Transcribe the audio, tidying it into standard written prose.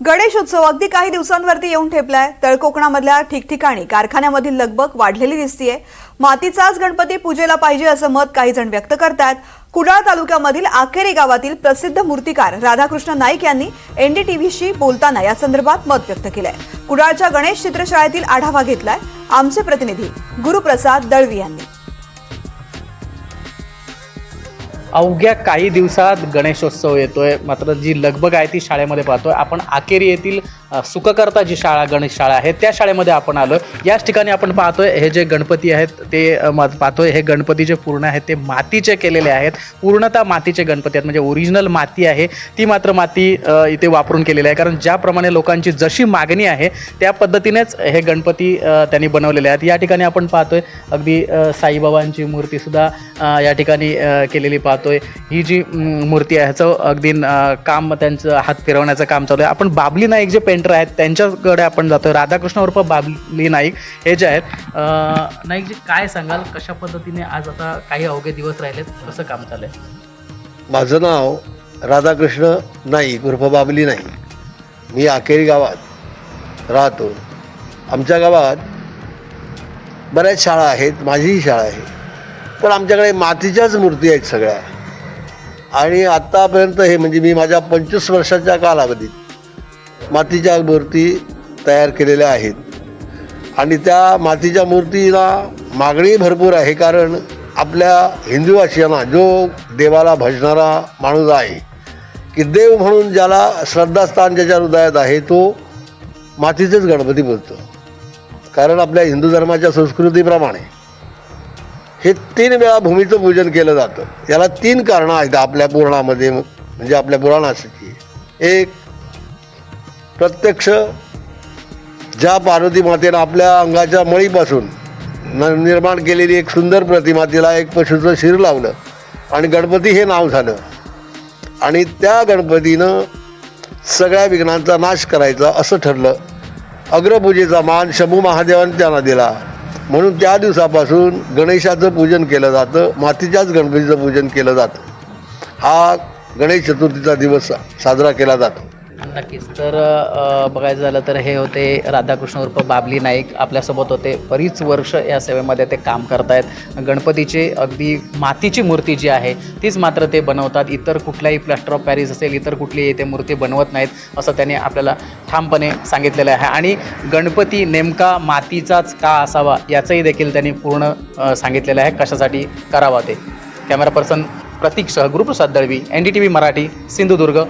गणेशोत्सव अगदी काही दिवसांवरती येऊन ठेपलाय। तळ कोकणामधल्या ठिकठिकाणी कारखान्यामधील लगबग वाढलेली दिसतीये। मातीचाच गणपती पूजेला पाहिजे असं मत काही जण व्यक्त करतात। कुडाळ तालुक्यामधील आखेरी गावातील प्रसिद्ध मूर्तिकार राधाकृष्ण नाईक यांनी एनडीटीव्हीशी बोलताना या संदर्भात मत व्यक्त केलंय। कुडाळच्या गणेश चित्रशाळेतील आढावा घेतलाय आमचे प्रतिनिधी गुरुप्रसाद दळवी यांनी। अवघ्या काही दिवसात गणेशोत्सव येतोय, मात्र जी लगबग आहे ती शाळेमध्ये पाहतोय आपण। आकेरी येथील सुखकर्ता जी शाळा गणेश शाळा आहे त्या शाळेमध्ये आपण आलोय। याच ठिकाणी आपण पाहतोय हे जे गणपती आहेत ते पाहतोय हे गणपती जे पूर्ण आहेत ते मातीचे केलेले आहेत। पूर्णतः मातीचे गणपती आहेत, म्हणजे ओरिजिनल माती आहे ती मात्र माती इथे वापरून केलेली आहे, कारण ज्याप्रमाणे लोकांची जशी मागणी आहे त्या पद्धतीनेच हे गणपती त्यांनी बनवलेले आहेत। या ठिकाणी आपण पाहतोय अगदी साईबाबांची मूर्ती सुद्धा या ठिकाणी केलेली पाहतोय। ही जी मूर्ती आहे ह्याचं अगदी काम त्यांचं हात फिरवण्याचं काम चालू आहे। आपण बाबली नाईक जे पेंटर आहेत त्यांच्याकडे आपण जातोय। राधाकृष्ण उर्फ बाबली नाईक हे जे आहेत। नाईकजी काय सांगाल, कशा पद्धतीने आज आता काही अवघे दिवस राहिलेत, कसं काम चालू आहे? माझं नाव राधाकृष्ण नाईक उर्फ बाबली नाईक। मी आकेरी गावात राहतो। आमच्या गावात बऱ्याच शाळा आहेत, माझीही शाळा आहे, पण आमच्याकडे मातीच्याच मूर्ती आहेत सगळ्या। आणि आत्तापर्यंत हे म्हणजे मी माझ्या 25 वर्षाच्या कालावधीत मातीच्या मूर्ती तयार केलेल्या आहेत। आणि त्या मातीच्या मूर्तीला मागणी भरपूर आहे, कारण आपल्या हिंदूवासियांना जो देवाला भजणारा माणूस आहे की देव म्हणून ज्याला श्रद्धास्थान ज्याच्या हृदयात आहे तो मातीचेच गणपती बोलतो। कारण आपल्या हिंदू धर्माच्या संस्कृतीप्रमाणे हे 3 वेळा भूमीचं पूजन केलं जातं। याला 3 कारणं आहेत आपल्या पुराणामध्ये, म्हणजे आपल्या पुराणासाठी। एक, प्रत्यक्ष ज्या पार्वती मातेनं आपल्या अंगाच्या मळीपासून निर्माण केलेली एक सुंदर प्रतिमा, तिला एक पशुचं शिर लावलं आणि गणपती हे नाव झालं। आणि त्या गणपतीनं सगळ्या विघ्नांचा नाश करायचा असं ठरलं। अग्रपूजेचा मान शंभू महादेवांनी त्यांना दिला, म्हणून त्या दिवसापासून गणेशाचं पूजन केलं जातं, मातीच्याच गणपतीचं पूजन केलं जातं। हा गणेश चतुर्थीचा दिवस साजरा केला जातो। नक्कीच। तर बघायचं झालं तर हे होते राधाकृष्ण उर्फ बाबली नाईक, आपल्यासोबत होते। बरीच वर्ष या सेवेमध्ये ते काम करतायत। गणपतीची अगदी मातीची मूर्ती जी आहे तीच मात्र ते बनवतात। इतर कुठल्याही प्लास्टर ऑफ पॅरिस असेल, इतर कुठलीही ते मूर्ती बनवत नाहीत असं त्यांनी आपल्याला ठामपणे सांगितलेलं आहे। आणि गणपती नेमका मातीचाच का असावा याचंही देखील त्यांनी पूर्ण सांगितलेलं आहे, कशासाठी करावा ते। कॅमेरा पर्सन प्रतीकसह गुरुप्रसाद दळवी, एनडीटीव्ही मराठी, सिंधुदुर्ग।